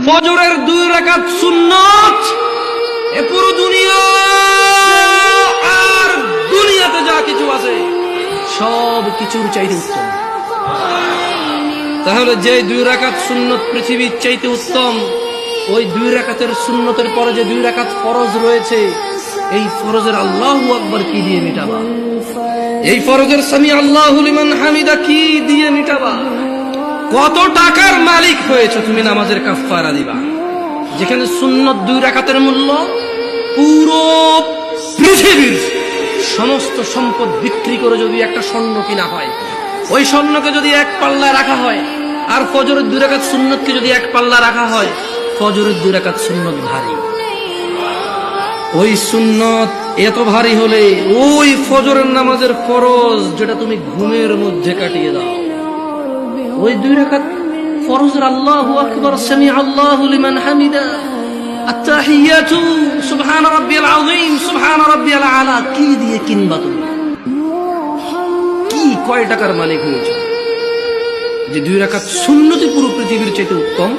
ফজরের 2 রাকাত সুন্নাত এ পুরো দুনিয়া আর দুনিয়াতে যা কিছু আছে সব কিছুর চাইতে উত্তম। তাহলে যে 2 রাকাত সুন্নত পৃথিবীর চাইতে উত্তম, ওই 2 রাকাতের সুন্নতের পরে যে 2 রাকাত ফরজ রয়েছে, এই ফরজের আল্লাহু আকবার কি দিয়ে মিটাবা? এই ফরজের সামি আল্লাহু লিমান হামিদা কি দিয়ে মিটাবা? কত টাকার মালিক হয়েছে তুমি নামাজের কাফারা দিবা? যেখানে সুন্নত 2 রাকাতের মূল্য পুরো পৃথিবীর সমস্ত সম্পদ বিক্রি করে যদি একটা স্বর্ণ কিনা হয়, ওই স্বর্ণকে যদি এক পাল্লায় রাখা হয়, আর ফজরের 2 রাকাত সুন্নতকে যদি এক পাল্লা রাখা হয়, ফজরের 2 রাকাত সুন্নত ভারী। ওই সুন্নত এত ভারী হলে ওই ফজরের নামাজের ফরজ যেটা তুমি ঘুমের মধ্যে কাটিয়ে দাও, ওই 2 রাকাত ফরজের আল্লাহু আকবার সামি আল্লাহু লিমান হামিদা আত-তাহিয়াতু সুবহান রাব্বিয়াল আযীম সুবহান রাব্বিয়াল আলা কি দিয়ে কিনবা? তুমি কি কয় টাকার মালিক হয়েছে যে 2 রাকাত সুন্নতই পুরো পৃথিবীর চাইতে উত্তম?